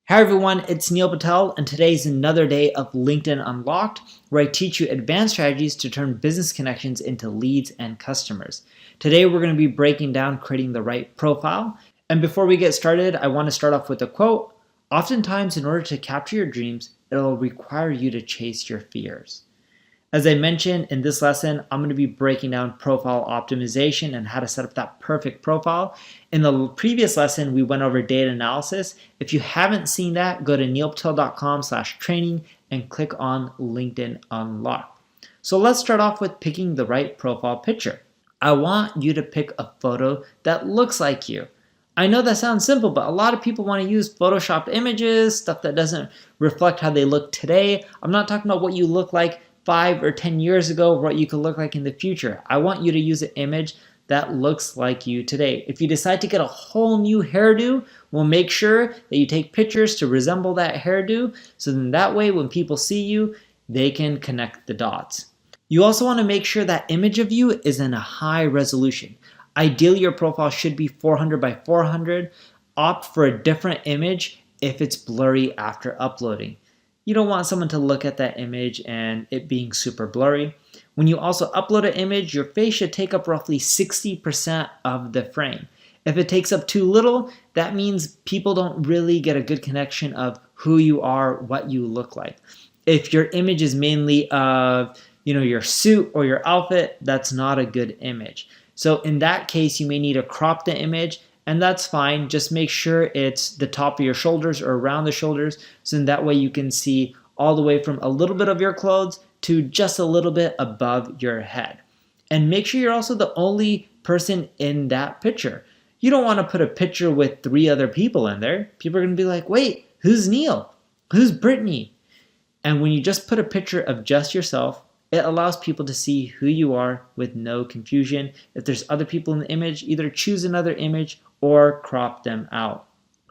Hi everyone, it's Neil Patel, and today's another day of LinkedIn Unlocked, where I teach you advanced strategies to turn business connections into leads and customers. Today we're going to be breaking down creating the right profile. And before we get started, I want to start off with a quote. Oftentimes, in order to capture your dreams, it'll require you to chase your fears. As I mentioned in this lesson, I'm going to be breaking down profile optimization and how to set up that perfect profile. In the previous lesson, we went over data analysis. If you haven't seen that, go to neilpatel.com/training and click on LinkedIn Unlock. So let's start off with picking the right profile picture. I want you to pick a photo that looks like you. I know that sounds simple, but a lot of people want to use Photoshopped images, stuff that doesn't reflect how they look today. I'm not talking about what you look like 5 or 10 years ago, or what you could look like in the future. I want you to use an image that looks like you today. If you decide to get a whole new hairdo, we'll make sure that you take pictures to resemble that hairdo, so then that way when people see you, they can connect the dots. You also want to make sure that image of you is in a high resolution. Ideally, your profile should be 400 by 400. Opt for a different image if it's blurry after uploading. You don't want someone to look at that image and it being super blurry. When you also upload an image, your face should take up roughly 60% of the frame. If it takes up too little, that means people don't really get a good connection of who you are, what you look like. If your image is mainly of your suit or your outfit, that's not a good image. So in that case, you may need to crop the image, and that's fine. Just make sure it's the top of your shoulders or around the shoulders, so in that way you can see all the way from a little bit of your clothes to just a little bit above your head. And make sure you're also the only person in that picture. You don't want to put a picture with 3 other people in there. People are going to be like, wait, who's Neil? Who's Brittany? And when you just put a picture of just yourself, it allows people to see who you are with no confusion. If there's other people in the image, either choose another image or crop them out.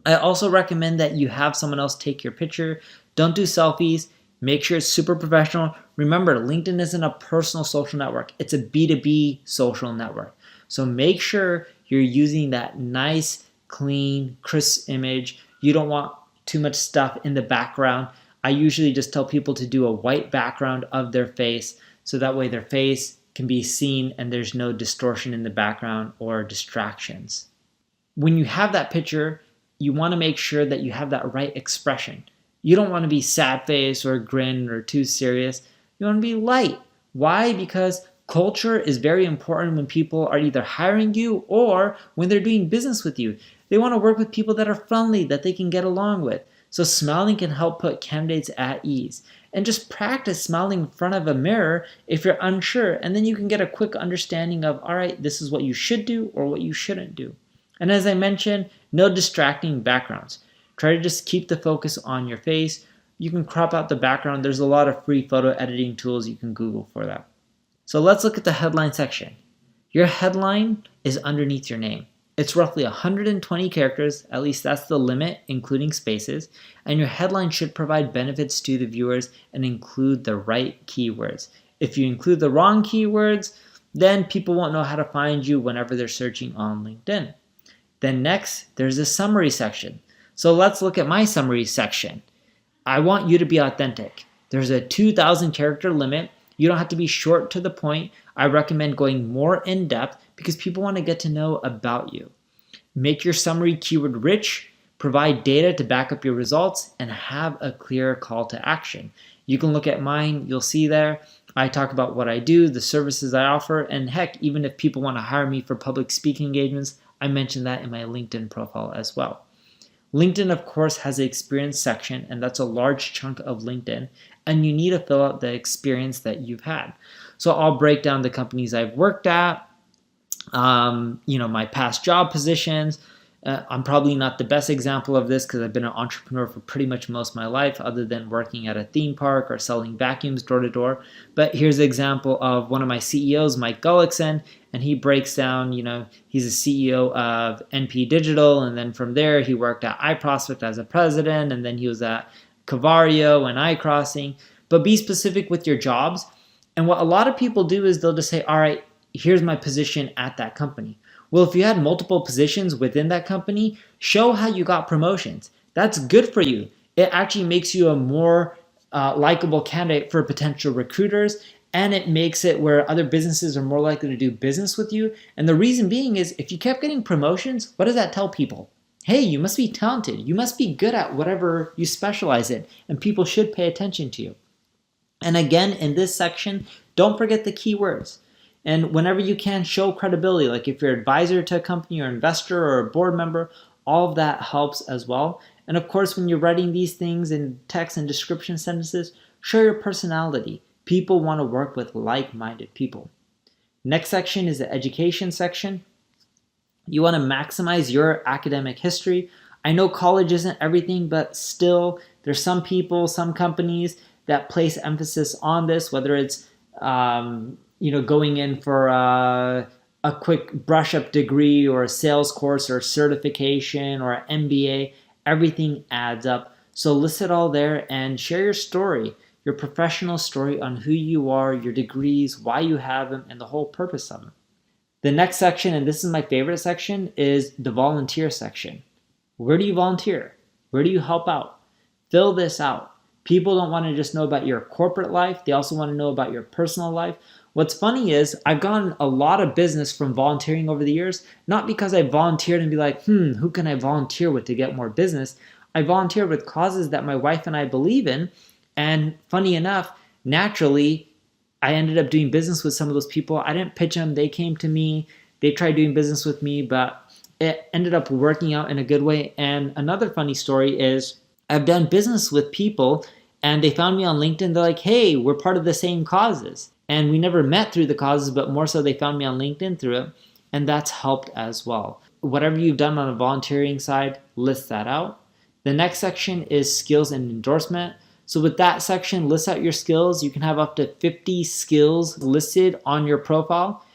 I also recommend that you have someone else take your picture. Don't do selfies. Make sure it's super professional. Remember, LinkedIn isn't a personal social network. It's a B2B social network. So make sure you're using that nice, clean, crisp image. You don't want too much stuff in the background. I usually just tell people to do a white background of their face, so that way their face can be seen and there's no distortion in the background or distractions. When you have that picture, you want to make sure that you have that right expression. You don't want to be sad face or grin or too serious. You want to be light. Why? Because culture is very important when people are either hiring you or when they're doing business with you. They want to work with people that are friendly, that they can get along with. So smiling can help put candidates at ease. And just practice smiling in front of a mirror if you're unsure, and then you can get a quick understanding of, all right, this is what you should do or what you shouldn't do. And as I mentioned, no distracting backgrounds. Try to just keep the focus on your face. You can crop out the background. There's a lot of free photo editing tools you can Google for that. So let's look at the headline section. Your headline is underneath your name. It's roughly 120 characters, at least that's the limit, including spaces, and your headline should provide benefits to the viewers and include the right keywords. If you include the wrong keywords, then people won't know how to find you whenever they're searching on LinkedIn. Then next, there's a summary section. So let's look at my summary section. I want you to be authentic. There's a 2,000 character limit. You don't have to be short to the point. I recommend going more in depth because people want to get to know about you. Make your summary keyword rich, provide data to back up your results, and have a clear call to action. You can look at mine, you'll see there. I talk about what I do, the services I offer, and heck, even if people want to hire me for public speaking engagements, I mention that in my LinkedIn profile as well. LinkedIn, of course, has an experience section, and that's a large chunk of LinkedIn, and you need to fill out the experience that you've had. So I'll break down the companies I've worked at, my past job positions. I'm probably not the best example of this because I've been an entrepreneur for pretty much most of my life, other than working at a theme park or selling vacuums door to door. But here's an example of one of my CEOs, Mike Gullickson, and he breaks down, he's a CEO of NP Digital, and then from there he worked at iProspect as a president, and then he was at Cavario and iCrossing. But be specific with your jobs. And what a lot of people do is they'll just say, all right, here's my position at that company. Well, if you had multiple positions within that company, show how you got promotions. that's good for you. It actually makes you a more likable candidate for potential recruiters, and it makes it where other businesses are more likely to do business with you. And the reason being is if you kept getting promotions, what does that tell people? Hey, you must be talented. You must be good at whatever you specialize in, and people should pay attention to you. And again, in this section, don't forget the keywords. And whenever you can, show credibility. Like if you're an advisor to a company or investor or a board member, all of that helps as well. And of course, when you're writing these things in text and description sentences, show your personality. People want to work with like-minded people. Next section is the education section. You want to maximize your academic history. I know college isn't everything, but still, there's some people, some companies that place emphasis on this, whether it's going in for a quick brush-up degree or a sales course or certification or an MBA. Everything adds up. So list it all there and share your story, your professional story on who you are, your degrees, why you have them, and the whole purpose of them. The next section, and this is my favorite section, is the volunteer section. Where do you volunteer? Where do you help out? Fill this out. People don't want to just know about your corporate life. They also want to know about your personal life. What's funny is I've gotten a lot of business from volunteering over the years, not because I volunteered and be like, who can I volunteer with to get more business? I volunteered with causes that my wife and I believe in. And funny enough, naturally, I ended up doing business with some of those people. I didn't pitch them. They came to me. They tried doing business with me, but it ended up working out in a good way. And another funny story is I've done business with people and they found me on LinkedIn. They're like, hey, we're part of the same causes. And we never met through the causes, but more so they found me on LinkedIn through it. And that's helped as well. Whatever you've done on a volunteering side, list that out. The next section is skills and endorsement. So with that section, list out your skills. You can have up to 50 skills listed on your profile.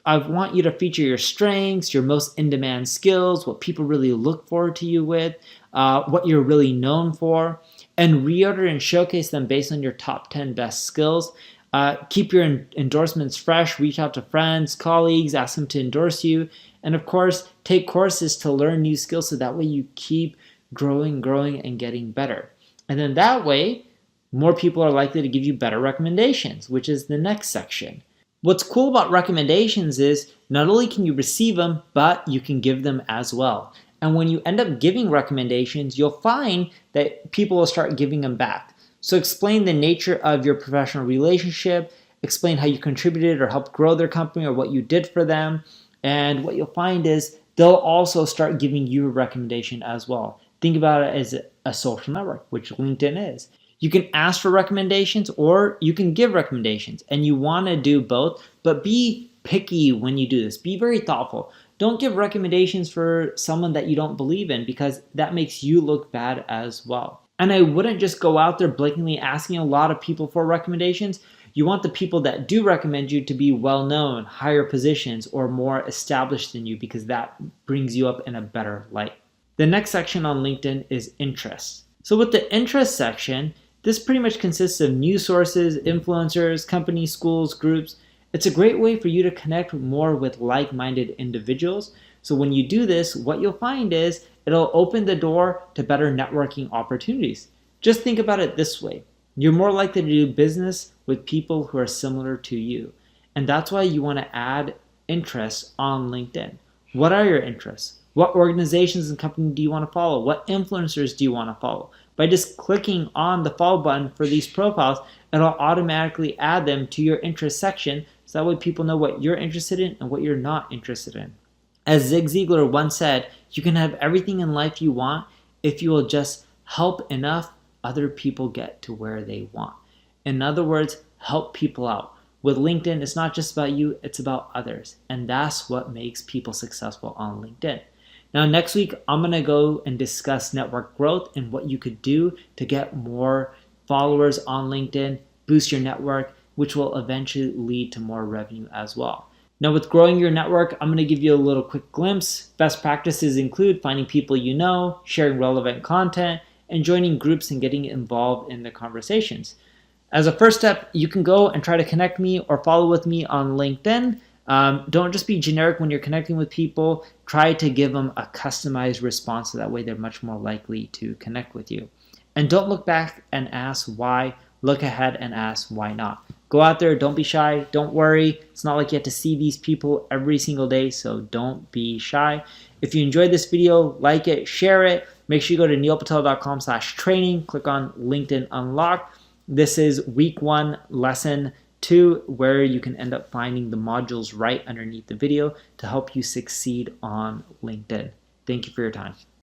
I want you to feature your strengths, your most in-demand skills, what people really look forward to you with, what you're really known for, and reorder and showcase them based on your top 10 best skills. Keep your endorsements fresh, reach out to friends, colleagues, ask them to endorse you, and of course, take courses to learn new skills so that way you keep growing, and getting better. And then that way, more people are likely to give you better recommendations, which is the next section. What's cool about recommendations is not only can you receive them, but you can give them as well. And when you end up giving recommendations, you'll find that people will start giving them back. So explain the nature of your professional relationship, explain how you contributed or helped grow their company or what you did for them. And what you'll find is they'll also start giving you a recommendation as well. Think about it as a social network, which LinkedIn is. You can ask for recommendations or you can give recommendations, and you want to do both, but be picky when you do this. Be very thoughtful. Don't give recommendations for someone that you don't believe in because that makes you look bad as well. And I wouldn't just go out there blatantly asking a lot of people for recommendations. You want the people that do recommend you to be well-known, higher positions, or more established than you because that brings you up in a better light. The next section on LinkedIn is interests. So with the interest section, this pretty much consists of news sources, influencers, companies, schools, groups. It's a great way for you to connect more with like-minded individuals. So when you do this, what you'll find is it'll open the door to better networking opportunities. Just think about it this way. You're more likely to do business with people who are similar to you. And that's why you want to add interests on LinkedIn. What are your interests? What organizations and companies do you want to follow? What influencers do you want to follow? By just clicking on the follow button for these profiles, it'll automatically add them to your interest section so that way people know what you're interested in and what you're not interested in. As Zig Ziglar once said, you can have everything in life you want if you will just help enough other people get to where they want. In other words, help people out. With LinkedIn, it's not just about you, it's about others. And that's what makes people successful on LinkedIn. Now, next week, I'm going to go and discuss network growth and what you could do to get more followers on LinkedIn, boost your network, which will eventually lead to more revenue as well. Now, with growing your network, I'm going to give you a little quick glimpse. Best practices include finding people you know, sharing relevant content, and joining groups and getting involved in the conversations. As a first step, you can go and try to connect me or follow with me on LinkedIn. Don't just be generic when you're connecting with people. Try to give them a customized response so that way they're much more likely to connect with you. And don't look back and ask why. Look ahead and ask why not. Go out there, don't be shy, don't worry. It's not like you have to see these people every single day, so don't be shy. If you enjoyed this video, like it, share it. Make sure you go to neilpatel.com/training, click on LinkedIn Unlocked. This is week 1, lesson 2, where you can end up finding the modules right underneath the video to help you succeed on LinkedIn. Thank you for your time.